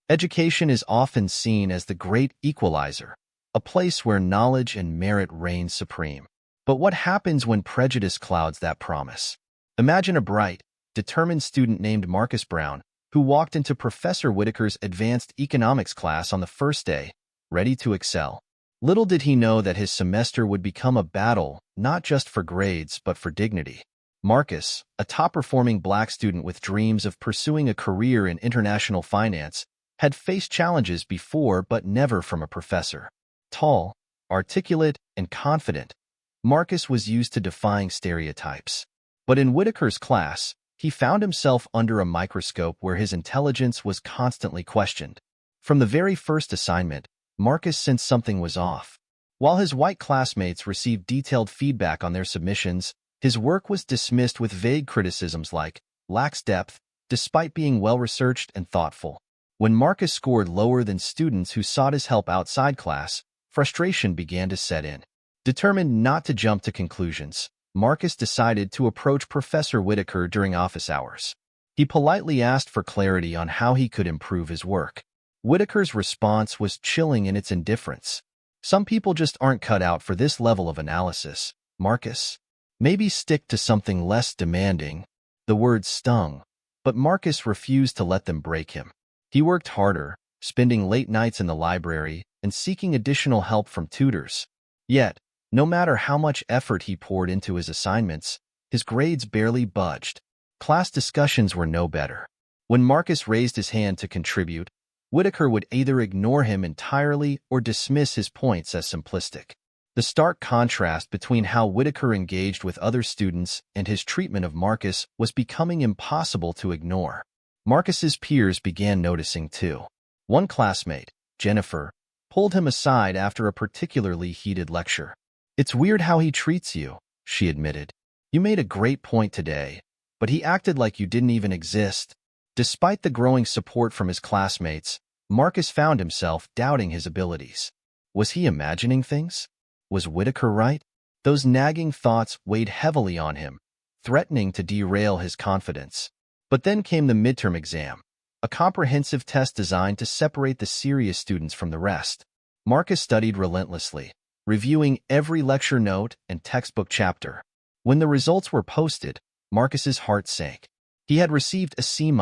Education is often seen as the great equalizer, a place where knowledge and merit reign supreme. But what happens when prejudice clouds that promise? Imagine a bright, determined student named Marcus Brown, who walked into Professor Whitaker's advanced economics class on the first day, ready to excel. Little did he know that his semester would become a battle, not just for grades, but for dignity. Marcus, a top-performing black student with dreams of pursuing a career in international finance, had faced challenges before but never from a professor. Tall, articulate, and confident, Marcus was used to defying stereotypes. But in Whitaker's class, he found himself under a microscope where his intelligence was constantly questioned. From the very first assignment, Marcus sensed something was off. While his white classmates received detailed feedback on their submissions, his work was dismissed with vague criticisms like lacks depth, despite being well-researched and thoughtful. When Marcus scored lower than students who sought his help outside class, frustration began to set in. Determined not to jump to conclusions, Marcus decided to approach Professor Whitaker during office hours. He politely asked for clarity on how he could improve his work. Whitaker's response was chilling in its indifference. Some people just aren't cut out for this level of analysis, Marcus. Maybe stick to something less demanding. The words stung, but Marcus refused to let them break him. He worked harder, spending late nights in the library and seeking additional help from tutors. Yet, no matter how much effort he poured into his assignments, his grades barely budged. Class discussions were no better. When Marcus raised his hand to contribute, Whitaker would either ignore him entirely or dismiss his points as simplistic. The stark contrast between how Whitaker engaged with other students and his treatment of Marcus was becoming impossible to ignore. Marcus's peers began noticing too. One classmate, Jennifer, pulled him aside after a particularly heated lecture. "It's weird how he treats you," she admitted. "You made a great point today, but he acted like you didn't even exist." Despite the growing support from his classmates, Marcus found himself doubting his abilities. Was he imagining things? Was Whitaker right? Those nagging thoughts weighed heavily on him, threatening to derail his confidence. But then came the midterm exam, a comprehensive test designed to separate the serious students from the rest. Marcus studied relentlessly, reviewing every lecture note and textbook chapter. When the results were posted, Marcus's heart sank. He had received a C-,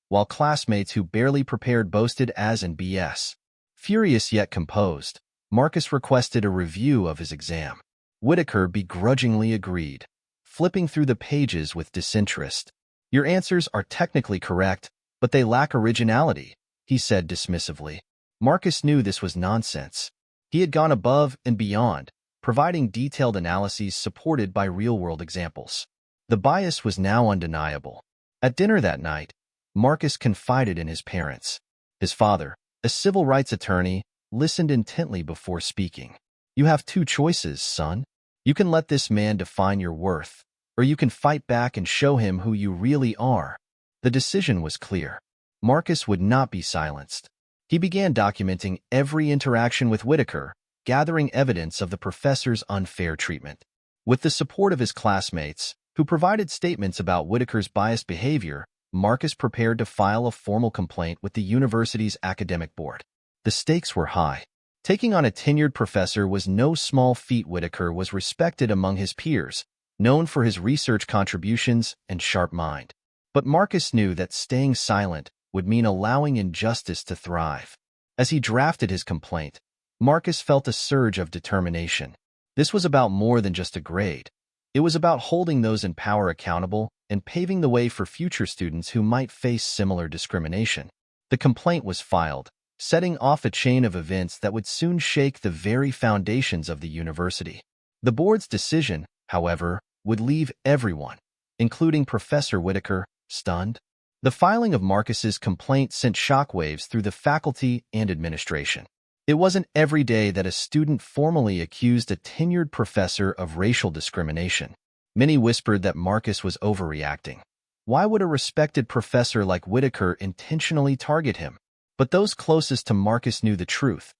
while classmates who barely prepared boasted as an BS. Furious yet composed, Marcus requested a review of his exam. Whitaker begrudgingly agreed, flipping through the pages with disinterest. "Your answers are technically correct, but they lack originality," he said dismissively. Marcus knew this was nonsense. He had gone above and beyond, providing detailed analyses supported by real-world examples. The bias was now undeniable. At dinner that night, Marcus confided in his parents. His father, a civil rights attorney, listened intently before speaking. "You have two choices, son. You can let this man define your worth, or you can fight back and show him who you really are." The decision was clear. Marcus would not be silenced. He began documenting every interaction with Whitaker, gathering evidence of the professor's unfair treatment. With the support of his classmates, who provided statements about Whitaker's biased behavior, Marcus prepared to file a formal complaint with the university's academic board. The stakes were high. Taking on a tenured professor was no small feat. Whitaker was respected among his peers, known for his research contributions and sharp mind. But Marcus knew that staying silent would mean allowing injustice to thrive. As he drafted his complaint, Marcus felt a surge of determination. This was about more than just a grade. It was about holding those in power accountable and paving the way for future students who might face similar discrimination. The complaint was filed, setting off a chain of events that would soon shake the very foundations of the university. The board's decision, however, would leave everyone, including Professor Whitaker, stunned. The filing of Marcus's complaint sent shockwaves through the faculty and administration. It wasn't every day that a student formally accused a tenured professor of racial discrimination. Many whispered that Marcus was overreacting. Why would a respected professor like Whitaker intentionally target him? But those closest to Marcus knew the truth.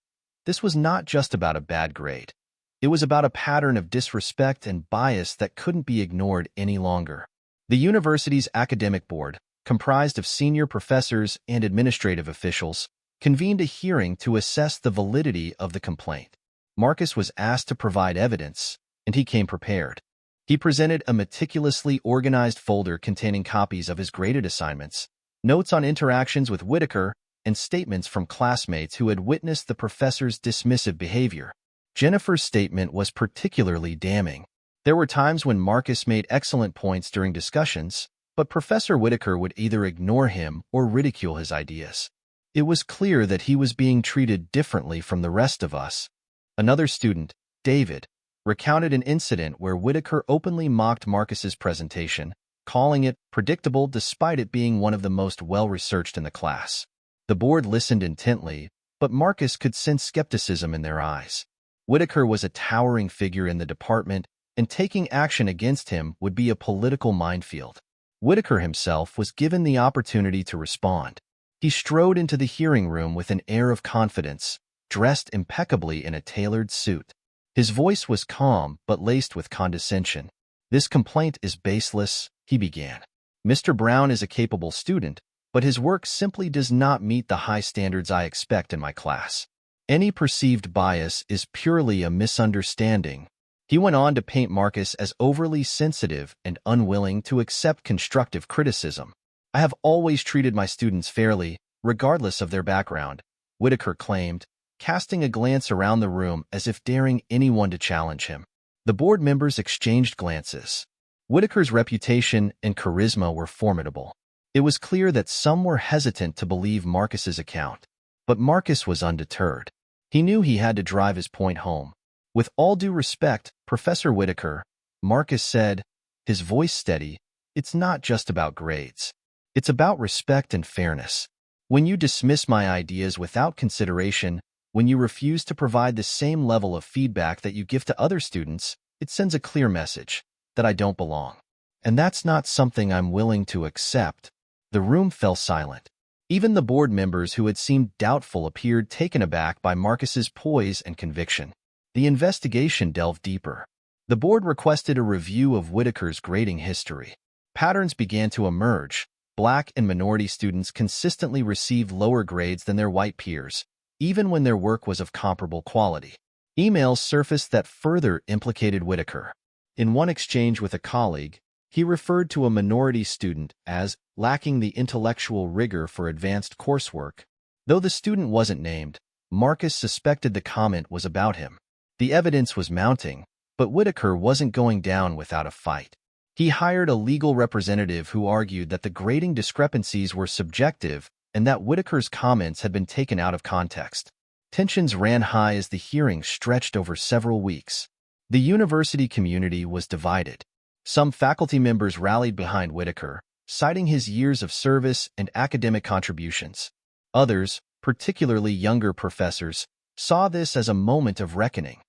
This was not just about a bad grade. It was about a pattern of disrespect and bias that couldn't be ignored any longer. The university's academic board, comprised of senior professors and administrative officials, convened a hearing to assess the validity of the complaint. Marcus was asked to provide evidence, and he came prepared. He presented a meticulously organized folder containing copies of his graded assignments, notes on interactions with Whitaker, and statements from classmates who had witnessed the professor's dismissive behavior. Jennifer's statement was particularly damning. There were times when Marcus made excellent points during discussions, but Professor Whitaker would either ignore him or ridicule his ideas. It was clear that he was being treated differently from the rest of us. Another student, David, recounted an incident where Whitaker openly mocked Marcus's presentation, calling it predictable despite it being one of the most well-researched in the class. The board listened intently, but Marcus could sense skepticism in their eyes. Whitaker was a towering figure in the department, and taking action against him would be a political minefield. Whitaker himself was given the opportunity to respond. He strode into the hearing room with an air of confidence, dressed impeccably in a tailored suit. His voice was calm but laced with condescension. "This complaint is baseless," he began. "Mr. Brown is a capable student, but his work simply does not meet the high standards I expect in my class. Any perceived bias is purely a misunderstanding." He went on to paint Marcus as overly sensitive and unwilling to accept constructive criticism. "I have always treated my students fairly, regardless of their background," Whitaker claimed, casting a glance around the room as if daring anyone to challenge him. The board members exchanged glances. Whitaker's reputation and charisma were formidable. It was clear that some were hesitant to believe Marcus's account, but Marcus was undeterred. He knew he had to drive his point home. "With all due respect, Professor Whitaker," Marcus said, his voice steady, "it's not just about grades. It's about respect and fairness. When you dismiss my ideas without consideration, when you refuse to provide the same level of feedback that you give to other students, it sends a clear message that I don't belong. And that's not something I'm willing to accept." The room fell silent. Even the board members who had seemed doubtful appeared taken aback by Marcus's poise and conviction. The investigation delved deeper. The board requested a review of Whitaker's grading history. Patterns began to emerge. Black and minority students consistently received lower grades than their white peers, even when their work was of comparable quality. Emails surfaced that further implicated Whitaker. In one exchange with a colleague, he referred to a minority student as lacking the intellectual rigor for advanced coursework. Though the student wasn't named, Marcus suspected the comment was about him. The evidence was mounting, but Whitaker wasn't going down without a fight. He hired a legal representative who argued that the grading discrepancies were subjective and that Whitaker's comments had been taken out of context. Tensions ran high as the hearing stretched over several weeks. The university community was divided. Some faculty members rallied behind Whitaker, citing his years of service and academic contributions. Others, particularly younger professors, saw this as a moment of reckoning,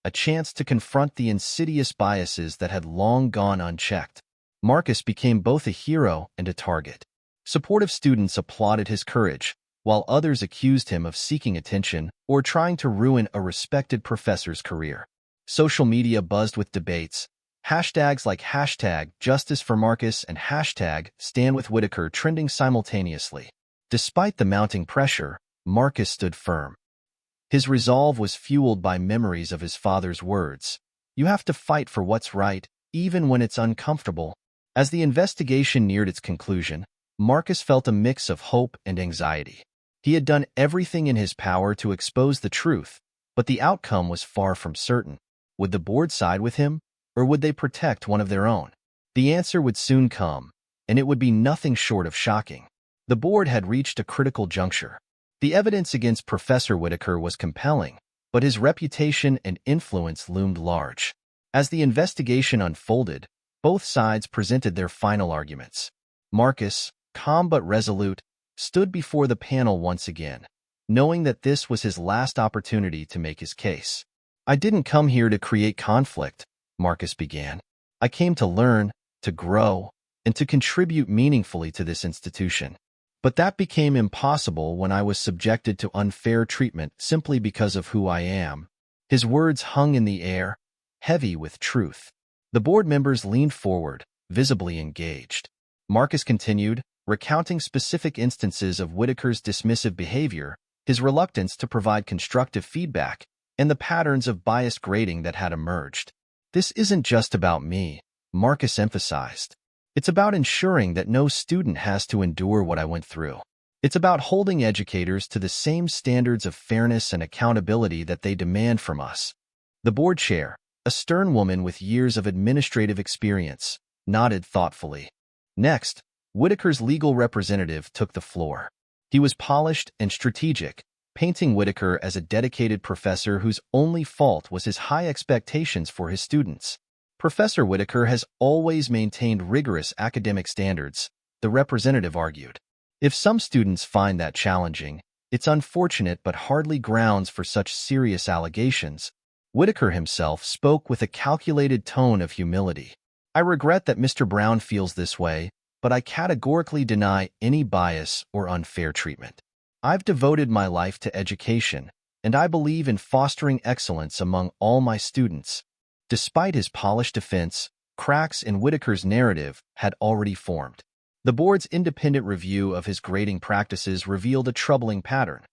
a chance to confront the insidious biases that had long gone unchecked. Marcus became both a hero and a target. Supportive students applauded his courage, while others accused him of seeking attention or trying to ruin a respected professor's career. Social media buzzed with debates. Hashtags like #JusticeForMarcus and #StandWithWhitaker trending simultaneously. Despite the mounting pressure, Marcus stood firm. His resolve was fueled by memories of his father's words. "You have to fight for what's right, even when it's uncomfortable." As the investigation neared its conclusion, Marcus felt a mix of hope and anxiety. He had done everything in his power to expose the truth, but the outcome was far from certain. Would the board side with him, or would they protect one of their own? The answer would soon come, and it would be nothing short of shocking. The board had reached a critical juncture. The evidence against Professor Whitaker was compelling, but his reputation and influence loomed large. As the investigation unfolded, both sides presented their final arguments. Marcus, calm but resolute, stood before the panel once again, knowing that this was his last opportunity to make his case. "I didn't come here to create conflict," Marcus began. "I came to learn, to grow, and to contribute meaningfully to this institution. But that became impossible when I was subjected to unfair treatment simply because of who I am." His words hung in the air, heavy with truth. The board members leaned forward, visibly engaged. Marcus continued, recounting specific instances of Whitaker's dismissive behavior, his reluctance to provide constructive feedback, and the patterns of biased grading that had emerged. "This isn't just about me," Marcus emphasized. "It's about ensuring that no student has to endure what I went through. It's about holding educators to the same standards of fairness and accountability that they demand from us." The board chair, a stern woman with years of administrative experience, nodded thoughtfully. Next, Whitaker's legal representative took the floor. He was polished and strategic, painting Whitaker as a dedicated professor whose only fault was his high expectations for his students. "Professor Whitaker has always maintained rigorous academic standards," the representative argued. "If some students find that challenging, it's unfortunate but hardly grounds for such serious allegations." Whitaker himself spoke with a calculated tone of humility. "I regret that Mr. Brown feels this way, but I categorically deny any bias or unfair treatment. I've devoted my life to education, and I believe in fostering excellence among all my students." Despite his polished defense, cracks in Whitaker's narrative had already formed. The board's independent review of his grading practices revealed a troubling pattern.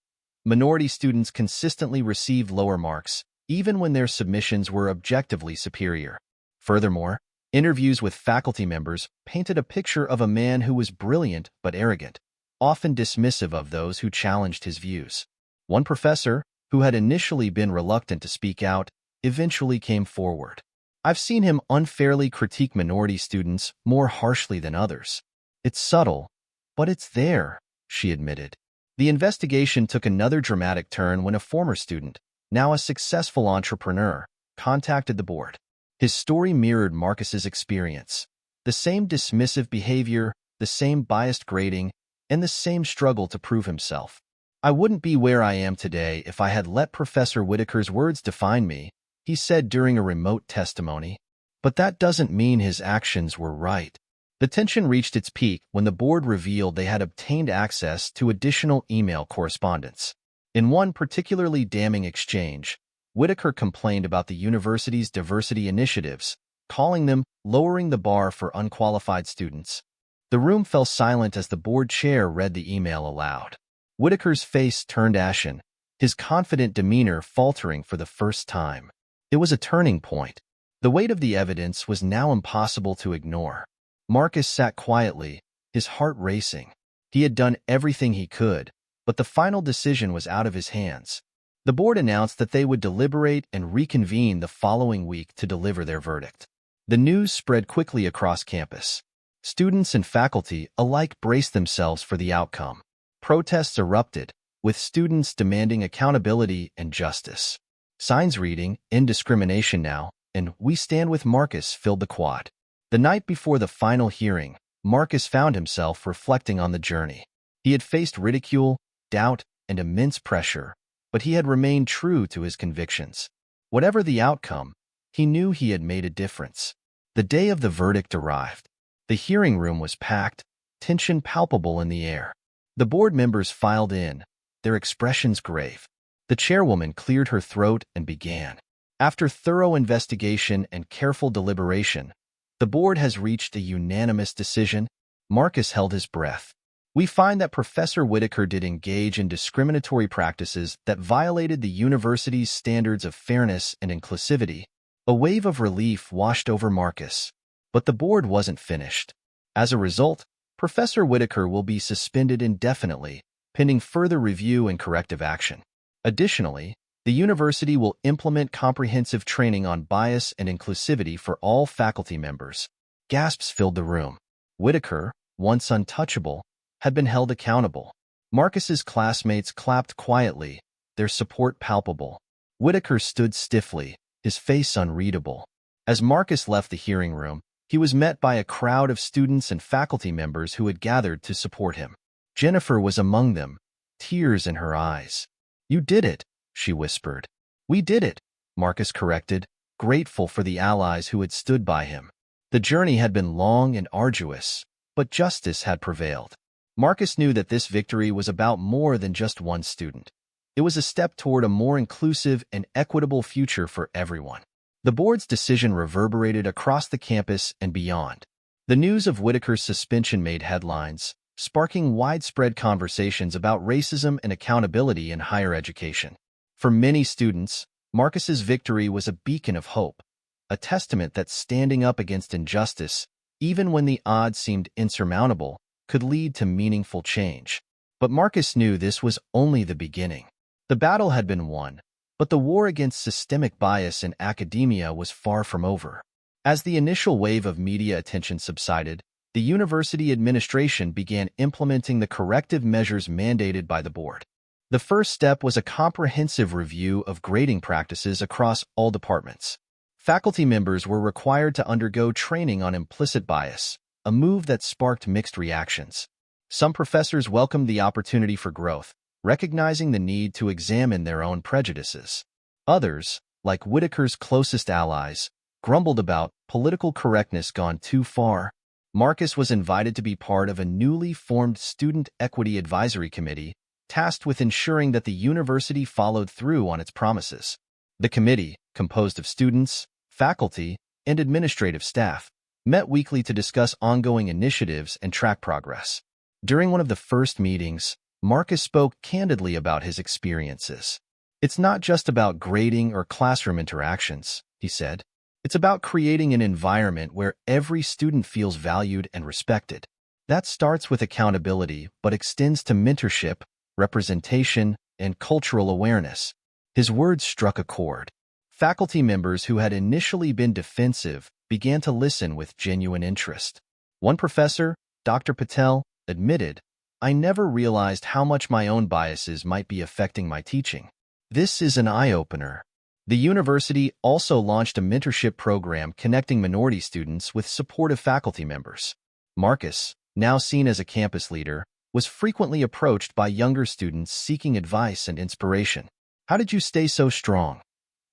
Minority students consistently received lower marks, even when their submissions were objectively superior. Furthermore, interviews with faculty members painted a picture of a man who was brilliant but arrogant, often dismissive of those who challenged his views. One professor, who had initially been reluctant to speak out, eventually came forward. "I've seen him unfairly critique minority students more harshly than others. It's subtle, but it's there," she admitted. The investigation took another dramatic turn when a former student, now a successful entrepreneur, contacted the board. His story mirrored Marcus's experience. The same dismissive behavior, the same biased grading, and the same struggle to prove himself. "I wouldn't be where I am today if I had let Professor Whitaker's words define me," he said during a remote testimony. But that doesn't mean his actions were right. The tension reached its peak when the board revealed they had obtained access to additional email correspondence. In one particularly damning exchange, Whitaker complained about the university's diversity initiatives, calling them lowering the bar for unqualified students. The room fell silent as the board chair read the email aloud. Whitaker's face turned ashen, his confident demeanor faltering for the first time. It was a turning point. The weight of the evidence was now impossible to ignore. Marcus sat quietly, his heart racing. He had done everything he could, but the final decision was out of his hands. The board announced that they would deliberate and reconvene the following week to deliver their verdict. The news spread quickly across campus. Students and faculty alike braced themselves for the outcome. Protests erupted, with students demanding accountability and justice. Signs reading, "End discrimination now," and "We stand with Marcus" filled the quad. The night before the final hearing, Marcus found himself reflecting on the journey. He had faced ridicule, doubt, and immense pressure, but he had remained true to his convictions. Whatever the outcome, he knew he had made a difference. The day of the verdict arrived. The hearing room was packed, tension palpable in the air. The board members filed in, their expressions grave. The chairwoman cleared her throat and began. "After thorough investigation and careful deliberation, the board has reached a unanimous decision." Marcus held his breath. "We find that Professor Whitaker did engage in discriminatory practices that violated the university's standards of fairness and inclusivity." A wave of relief washed over Marcus. But the board wasn't finished. As a result, Professor Whitaker will be suspended indefinitely, pending further review and corrective action. Additionally, the university will implement comprehensive training on bias and inclusivity for all faculty members. Gasps filled the room. Whitaker, once untouchable, had been held accountable. Marcus's classmates clapped quietly, their support palpable. Whitaker stood stiffly, his face unreadable. As Marcus left the hearing room, he was met by a crowd of students and faculty members who had gathered to support him. Jennifer was among them, tears in her eyes. "You did it," she whispered. "We did it," Marcus corrected, grateful for the allies who had stood by him. The journey had been long and arduous, but justice had prevailed. Marcus knew that this victory was about more than just one student. It was a step toward a more inclusive and equitable future for everyone. The board's decision reverberated across the campus and beyond. The news of Whitaker's suspension made headlines, sparking widespread conversations about racism and accountability in higher education. For many students, Marcus's victory was a beacon of hope, a testament that standing up against injustice, even when the odds seemed insurmountable, could lead to meaningful change. But Marcus knew this was only the beginning. The battle had been won, but the war against systemic bias in academia was far from over. As the initial wave of media attention subsided, the university administration began implementing the corrective measures mandated by the board. The first step was a comprehensive review of grading practices across all departments. Faculty members were required to undergo training on implicit bias, a move that sparked mixed reactions. Some professors welcomed the opportunity for growth, recognizing the need to examine their own prejudices. Others, like Whitaker's closest allies, grumbled about political correctness gone too far. Marcus was invited to be part of a newly formed Student Equity Advisory Committee, tasked with ensuring that the university followed through on its promises. The committee, composed of students, faculty, and administrative staff, met weekly to discuss ongoing initiatives and track progress. During one of the first meetings, Marcus spoke candidly about his experiences. "It's not just about grading or classroom interactions," he said. "It's about creating an environment where every student feels valued and respected. That starts with accountability but extends to mentorship, representation, and cultural awareness." His words struck a chord. Faculty members who had initially been defensive began to listen with genuine interest. One professor, Dr. Patel, admitted, "I never realized how much my own biases might be affecting my teaching. This is an eye-opener." The university also launched a mentorship program connecting minority students with supportive faculty members. Marcus, now seen as a campus leader, was frequently approached by younger students seeking advice and inspiration. "How did you stay so strong?"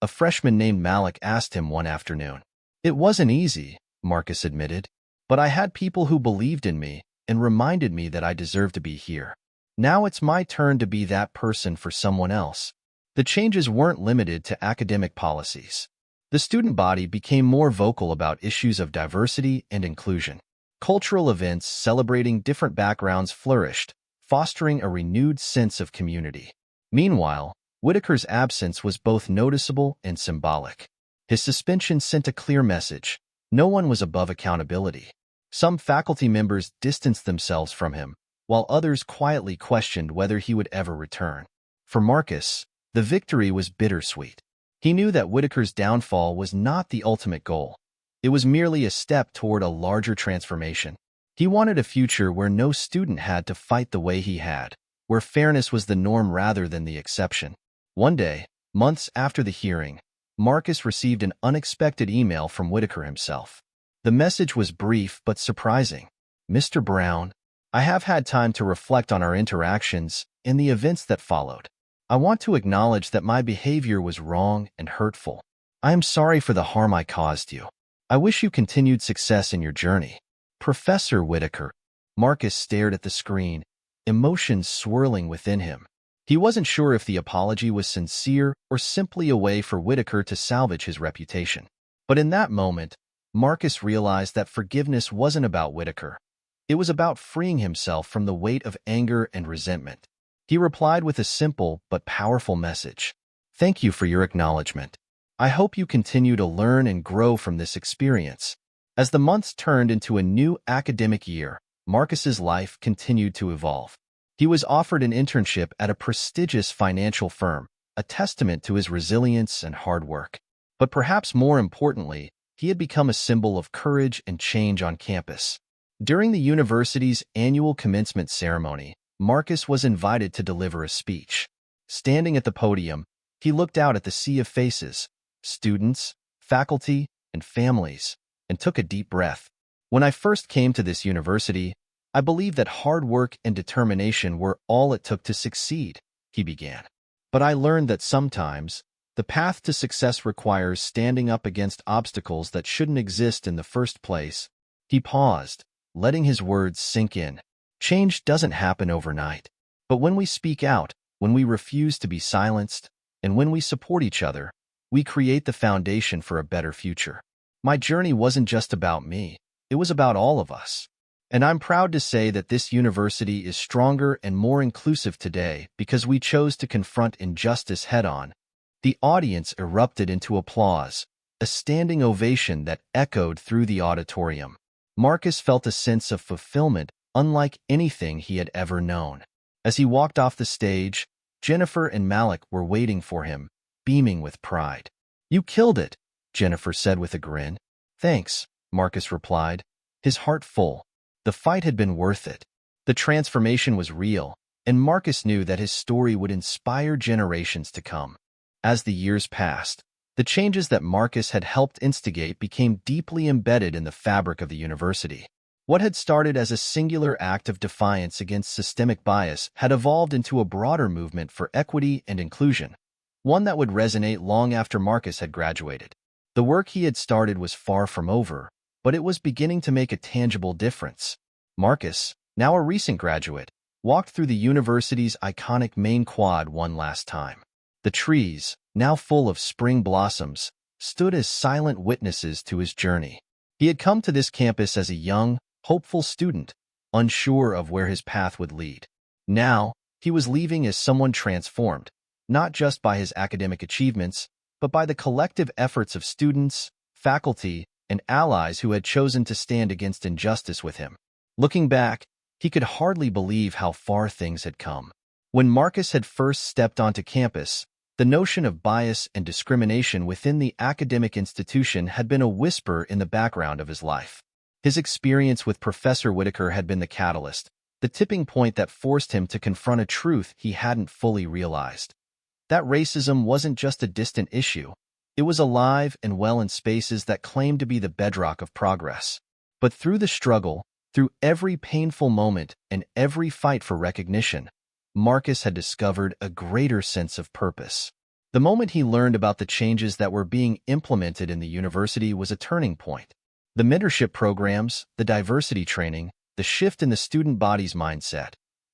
a freshman named Malik asked him one afternoon. "It wasn't easy," Marcus admitted, "but I had people who believed in me and reminded me that I deserved to be here. Now it's my turn to be that person for someone else." The changes weren't limited to academic policies. The student body became more vocal about issues of diversity and inclusion. Cultural events celebrating different backgrounds flourished, fostering a renewed sense of community. Meanwhile, Whitaker's absence was both noticeable and symbolic. His suspension sent a clear message: no one was above accountability. Some faculty members distanced themselves from him, while others quietly questioned whether he would ever return. For Marcus, the victory was bittersweet. He knew that Whitaker's downfall was not the ultimate goal. It was merely a step toward a larger transformation. He wanted a future where no student had to fight the way he had, where fairness was the norm rather than the exception. One day, months after the hearing, Marcus received an unexpected email from Whitaker himself. The message was brief but surprising. "Mr. Brown, I have had time to reflect on our interactions and the events that followed. I want to acknowledge that my behavior was wrong and hurtful. I am sorry for the harm I caused you. I wish you continued success in your journey." "Professor Whitaker." Marcus stared at the screen, emotions swirling within him. He wasn't sure if the apology was sincere or simply a way for Whitaker to salvage his reputation. But in that moment, Marcus realized that forgiveness wasn't about Whitaker. It was about freeing himself from the weight of anger and resentment. He replied with a simple but powerful message: "Thank you for your acknowledgement. I hope you continue to learn and grow from this experience." As the months turned into a new academic year, Marcus's life continued to evolve. He was offered an internship at a prestigious financial firm, a testament to his resilience and hard work. But perhaps more importantly, he had become a symbol of courage and change on campus. During the university's annual commencement ceremony, Marcus was invited to deliver a speech. Standing at the podium, he looked out at the sea of faces, students, faculty, and families, and took a deep breath. "When I first came to this university, I believed that hard work and determination were all it took to succeed," he began. "But I learned that sometimes, the path to success requires standing up against obstacles that shouldn't exist in the first place." He paused, letting his words sink in. Change doesn't happen overnight. But when we speak out, when we refuse to be silenced, and when we support each other, we create the foundation for a better future. My journey wasn't just about me. It was about all of us. And I'm proud to say that this university is stronger and more inclusive today because we chose to confront injustice head-on. The audience erupted into applause, a standing ovation that echoed through the auditorium. Marcus felt a sense of fulfillment unlike anything he had ever known. As he walked off the stage, Jennifer and Malik were waiting for him, beaming with pride. "You killed it," Jennifer said with a grin. "Thanks," Marcus replied, his heart full. The fight had been worth it. The transformation was real, and Marcus knew that his story would inspire generations to come. As the years passed, the changes that Marcus had helped instigate became deeply embedded in the fabric of the university. What had started as a singular act of defiance against systemic bias had evolved into a broader movement for equity and inclusion, one that would resonate long after Marcus had graduated. The work he had started was far from over, but it was beginning to make a tangible difference. Marcus, now a recent graduate, walked through the university's iconic main quad one last time. The trees, now full of spring blossoms, stood as silent witnesses to his journey. He had come to this campus as a young, hopeful student, unsure of where his path would lead. Now, he was leaving as someone transformed, not just by his academic achievements, but by the collective efforts of students, faculty, and allies who had chosen to stand against injustice with him. Looking back, he could hardly believe how far things had come. When Marcus had first stepped onto campus, the notion of bias and discrimination within the academic institution had been a whisper in the background of his life. His experience with Professor Whitaker had been the catalyst, the tipping point that forced him to confront a truth he hadn't fully realized. That racism wasn't just a distant issue. It was alive and well in spaces that claimed to be the bedrock of progress. But through the struggle, through every painful moment and every fight for recognition, Marcus had discovered a greater sense of purpose. The moment he learned about the changes that were being implemented in the university was a turning point. The mentorship programs, the diversity training, the shift in the student body's mindset,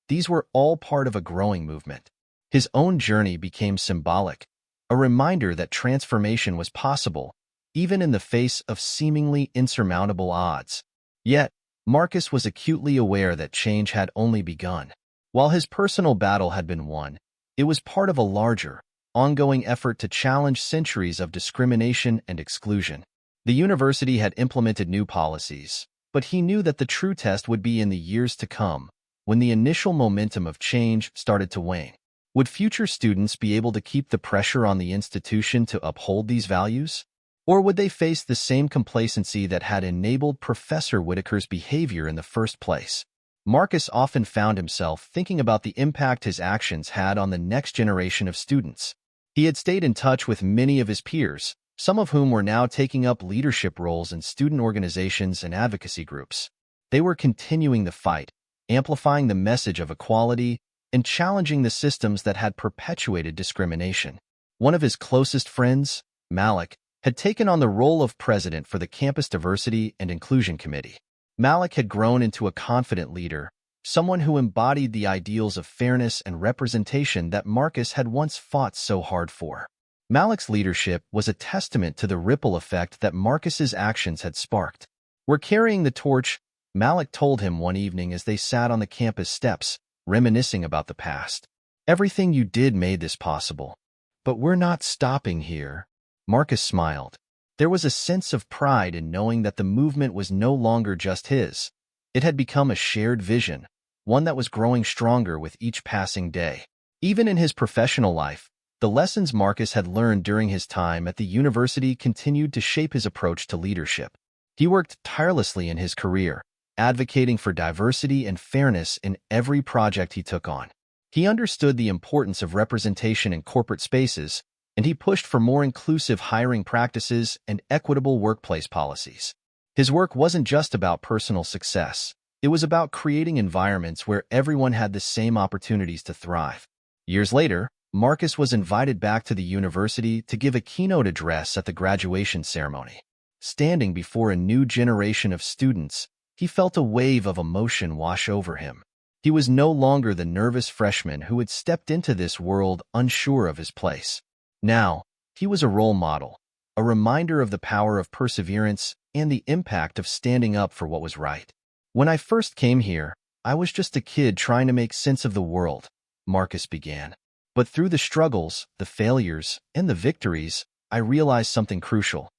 these were all part of a growing movement. His own journey became symbolic, a reminder that transformation was possible, even in the face of seemingly insurmountable odds. Yet, Marcus was acutely aware that change had only begun. While his personal battle had been won, it was part of a larger, ongoing effort to challenge centuries of discrimination and exclusion. The university had implemented new policies, but he knew that the true test would be in the years to come, when the initial momentum of change started to wane. Would future students be able to keep the pressure on the institution to uphold these values? Or would they face the same complacency that had enabled Professor Whitaker's behavior in the first place? Marcus often found himself thinking about the impact his actions had on the next generation of students. He had stayed in touch with many of his peers, some of whom were now taking up leadership roles in student organizations and advocacy groups. They were continuing the fight, amplifying the message of equality, and challenging the systems that had perpetuated discrimination. One of his closest friends, Malik, had taken on the role of president for the Campus Diversity and Inclusion Committee. Malik had grown into a confident leader, someone who embodied the ideals of fairness and representation that Marcus had once fought so hard for. Malik's leadership was a testament to the ripple effect that Marcus's actions had sparked. "We're carrying the torch," Malik told him one evening as they sat on the campus steps, reminiscing about the past. "Everything you did made this possible. But we're not stopping here." Marcus smiled. There was a sense of pride in knowing that the movement was no longer just his. It had become a shared vision, one that was growing stronger with each passing day. Even in his professional life, the lessons Marcus had learned during his time at the university continued to shape his approach to leadership. He worked tirelessly in his career, advocating for diversity and fairness in every project he took on. He understood the importance of representation in corporate spaces, and he pushed for more inclusive hiring practices and equitable workplace policies. His work wasn't just about personal success. It was about creating environments where everyone had the same opportunities to thrive. Years later, Marcus was invited back to the university to give a keynote address at the graduation ceremony. Standing before a new generation of students, he felt a wave of emotion wash over him. He was no longer the nervous freshman who had stepped into this world unsure of his place. Now, he was a role model, a reminder of the power of perseverance and the impact of standing up for what was right. When I first came here, I was just a kid trying to make sense of the world, Marcus began. But through the struggles, the failures, and the victories, I realized something crucial.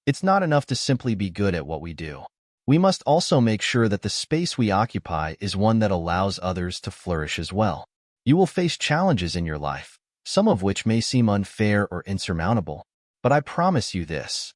It's not enough to simply be good at what we do. We must also make sure that the space we occupy is one that allows others to flourish as well. You will face challenges in your life, some of which may seem unfair or insurmountable. But I promise you this.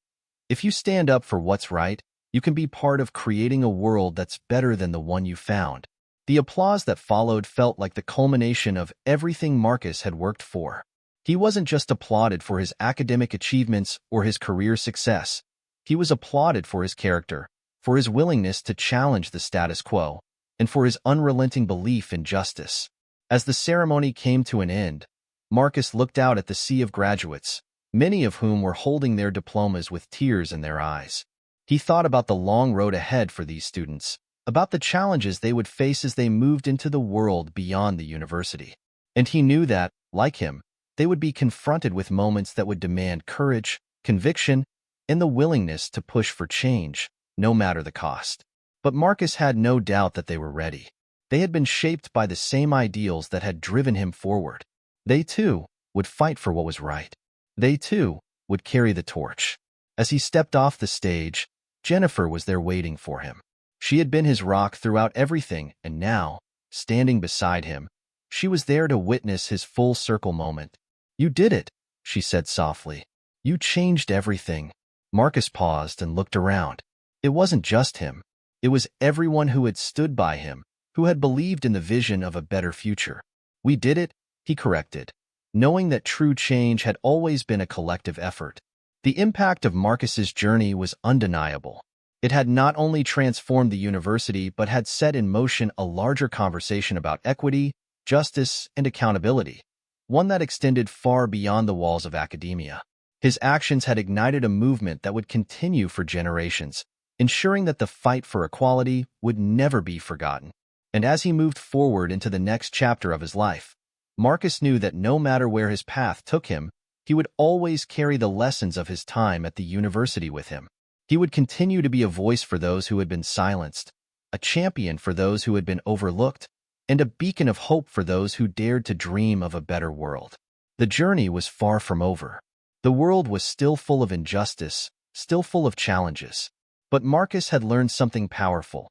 If you stand up for what's right, you can be part of creating a world that's better than the one you found. The applause that followed felt like the culmination of everything Marcus had worked for. He wasn't just applauded for his academic achievements or his career success. He was applauded for his character, for his willingness to challenge the status quo, and for his unrelenting belief in justice. As the ceremony came to an end, Marcus looked out at the sea of graduates, many of whom were holding their diplomas with tears in their eyes. He thought about the long road ahead for these students, about the challenges they would face as they moved into the world beyond the university. And he knew that, like him, they would be confronted with moments that would demand courage, conviction, and the willingness to push for change, no matter the cost. But Marcus had no doubt that they were ready. They had been shaped by the same ideals that had driven him forward. They, too, would fight for what was right. They, too, would carry the torch. As he stepped off the stage, Jennifer was there waiting for him. She had been his rock throughout everything, and now, standing beside him, she was there to witness his full circle moment. "You did it," she said softly. "You changed everything." Marcus paused and looked around. It wasn't just him. It was everyone who had stood by him, who had believed in the vision of a better future. "We did it," he corrected, knowing that true change had always been a collective effort. The impact of Marcus's journey was undeniable. It had not only transformed the university but had set in motion a larger conversation about equity, justice, and accountability, one that extended far beyond the walls of academia. His actions had ignited a movement that would continue for generations, ensuring that the fight for equality would never be forgotten. And as he moved forward into the next chapter of his life, Marcus knew that no matter where his path took him, he would always carry the lessons of his time at the university with him. He would continue to be a voice for those who had been silenced, a champion for those who had been overlooked, and a beacon of hope for those who dared to dream of a better world. The journey was far from over. The world was still full of injustice, still full of challenges. But Marcus had learned something powerful.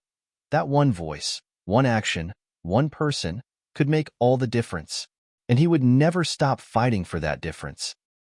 That one voice, one action, one person could make all the difference. And he would never stop fighting for that difference.